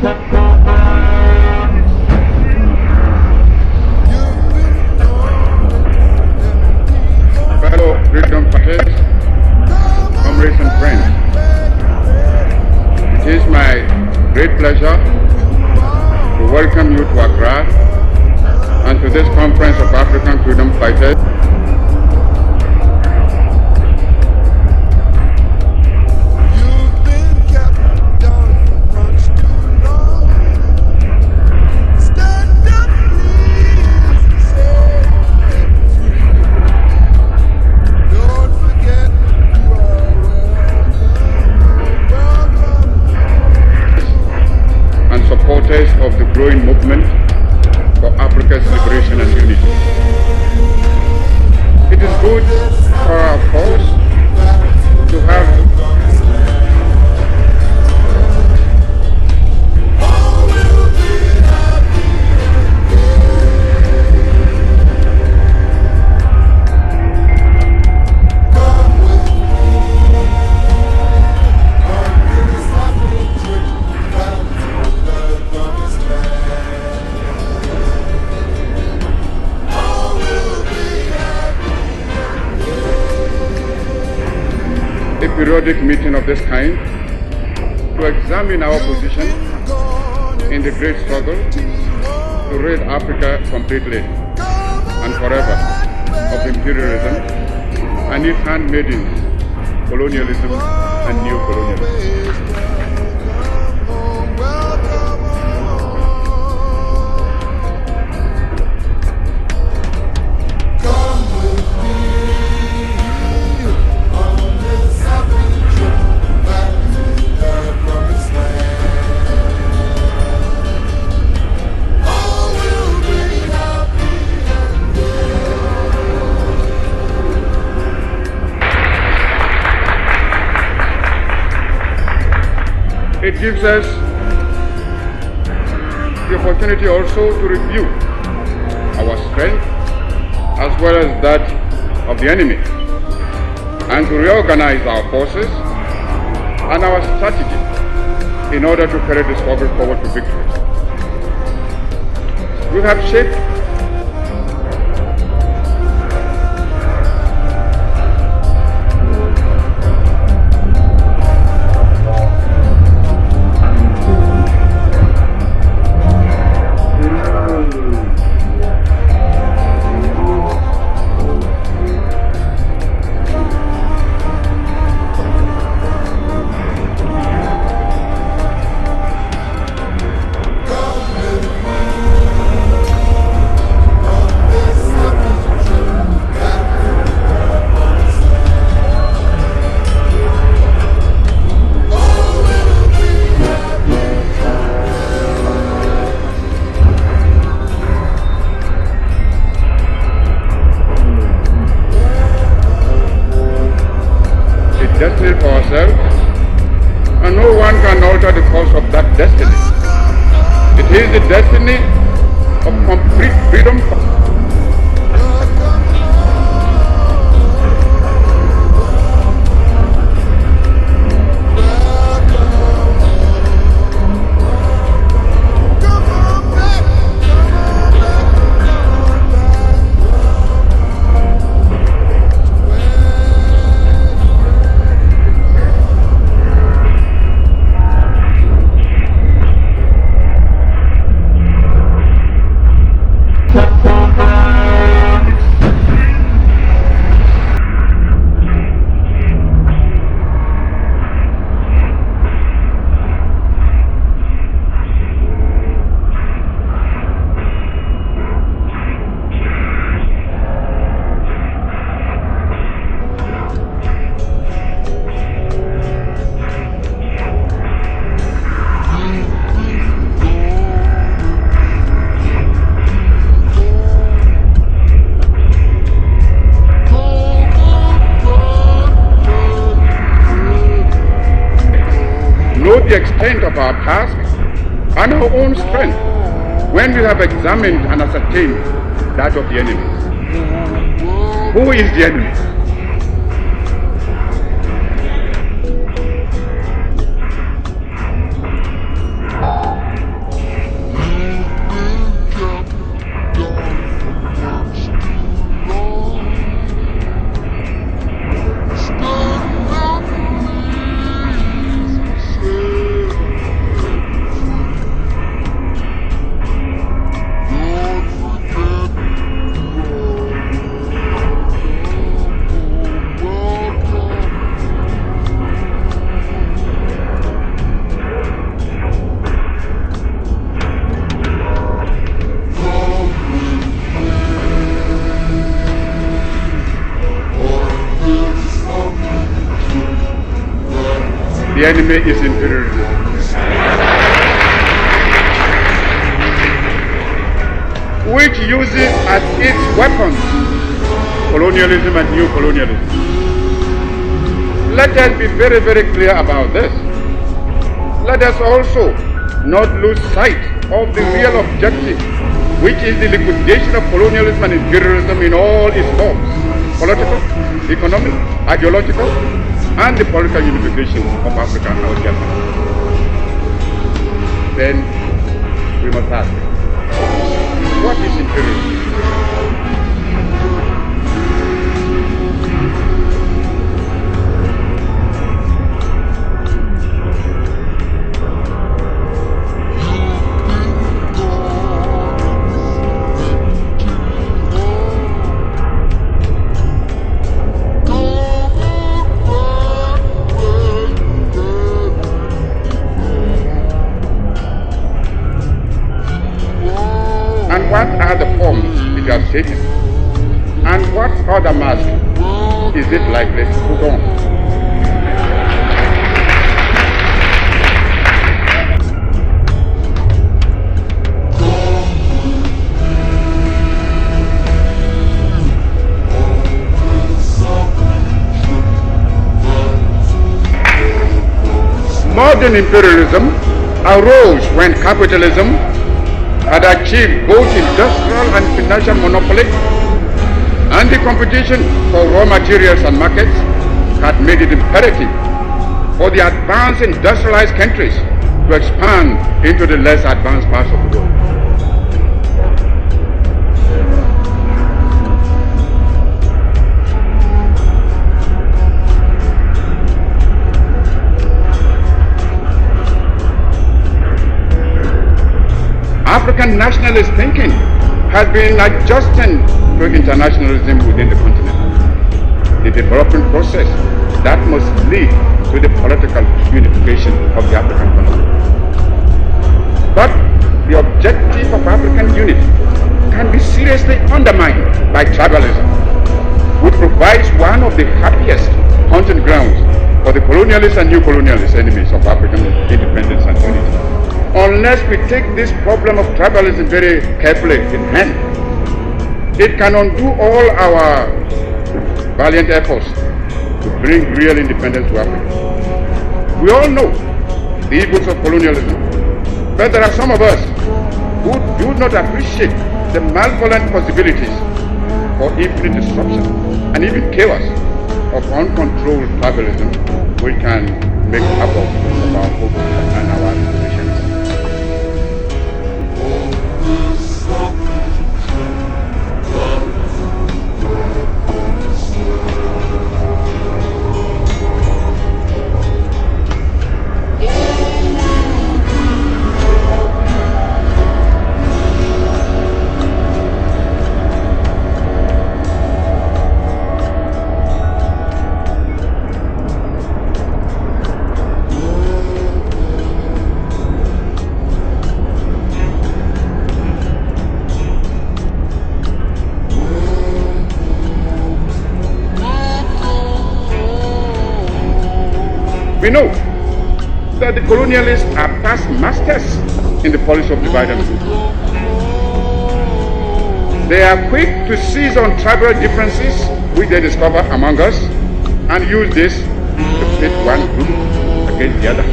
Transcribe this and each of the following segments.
Fellow freedom fighters, comrades and friends, it is my great pleasure to welcome you to Accra and to this conference of African freedom fighters. Supporters of the growing movement for Africa's liberation and unity. It is good for our cause to have periodic meeting of this kind to examine our position in the great struggle to rid Africa completely and forever of imperialism and its handmaidens, colonialism and neo-colonialism. It gives us the opportunity also to review our strength as well as that of the enemy and to reorganize our forces and our strategy in order to carry the struggle forward to victory. We have shaped destiny for ourselves, and no one can alter the course of that destiny. It is the destiny of complete freedom. The extent of our task and our own strength when we have examined and ascertained that of the enemy. Who is the enemy? The enemy is imperialism. Which uses as its weapons colonialism and new colonialism. Let us be very, very clear about this. Let us also not lose sight of the real objective, which is the liquidation of colonialism and imperialism in all its forms: political, economic, ideological, and the political unification of Africa and our Germany. Then we must ask, what is imperialism? What are the forms it has taken? And what other mask is it likely to put on? Modern imperialism arose when capitalism had achieved both industrial and financial monopoly, and the competition for raw materials and markets had made it imperative for the advanced industrialized countries to expand into the less advanced parts of the world. African nationalist thinking has been adjusting to internationalism within the continent, the development process that must lead to the political unification of the African continent. But the objective of African unity can be seriously undermined by tribalism, which provides one of the happiest hunting grounds for the colonialist and new colonialist enemies of African independence and unity. Unless we take this problem of tribalism very carefully in hand, it can undo all our valiant efforts to bring real independence to Africa. We all know the evils of colonialism, but there are some of us who do not appreciate the malevolent possibilities for infinite destruction and even chaos of uncontrolled tribalism, which can make havoc of our hopes and our aspirations. We know that the colonialists are past masters in the policy of divide and rule. They are quick to seize on tribal differences which they discover among us and use this to pit one group against the other.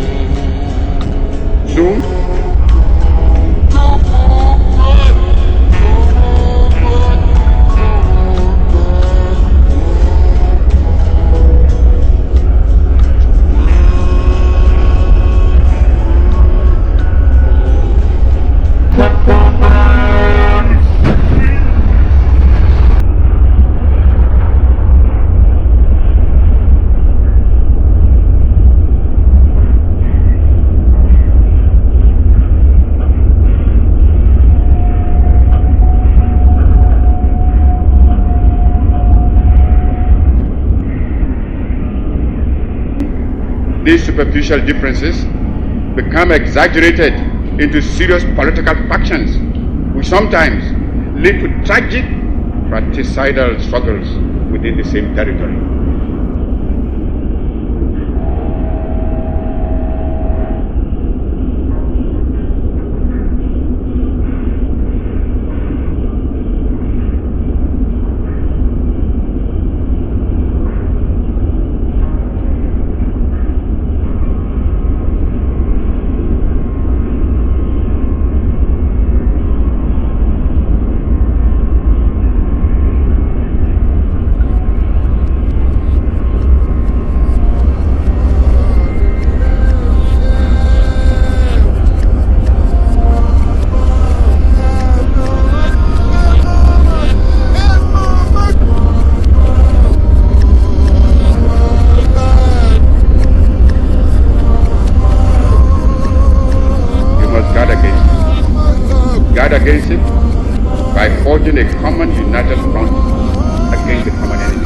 Soon, these superficial differences become exaggerated into serious political factions, which sometimes lead to tragic fratricidal struggles within the same territory. guard against it. Guard against it by forging a common united front against the common enemy.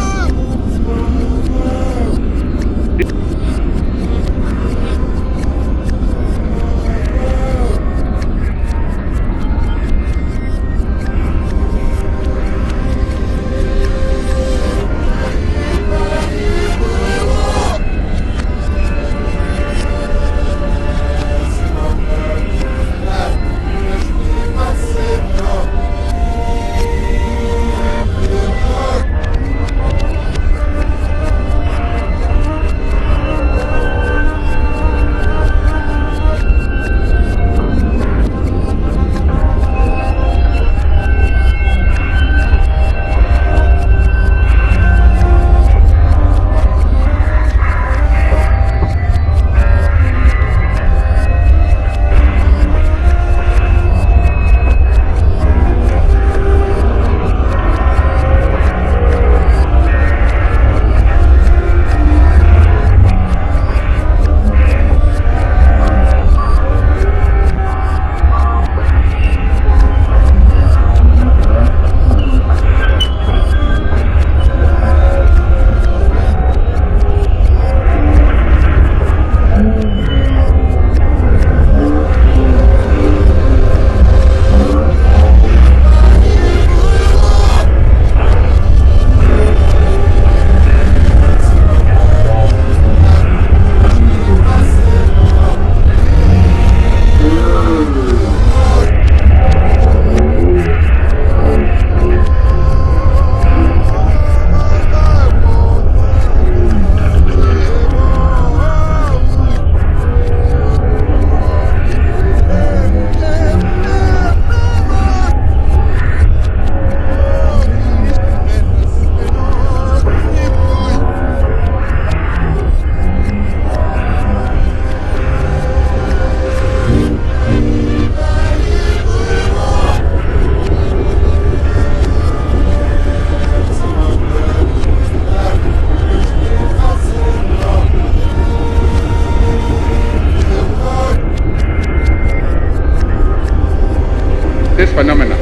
This phenomenon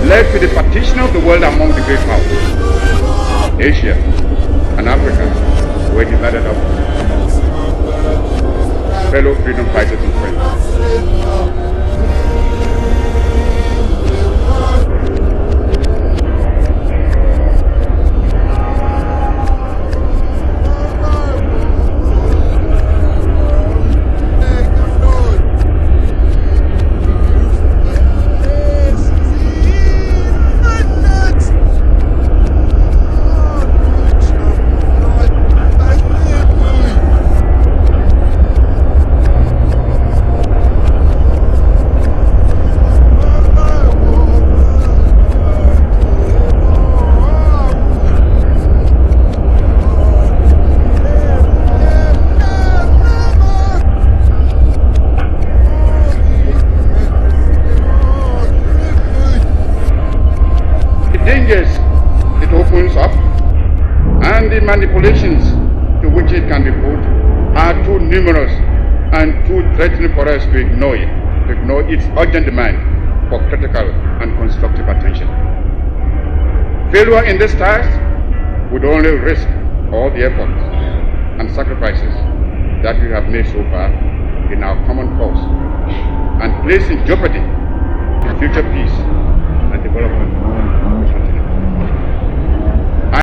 led to the partition of the world among the great powers. Asia and Africa were divided up among fellow freedom fighters and friends. Dangers it opens up and the manipulations to which it can be put are too numerous and too threatening for us to ignore its urgent demand for critical and constructive attention. Failure in this task would only risk all the efforts and sacrifices that we have made so far in our common cause and place in jeopardy the future peace and development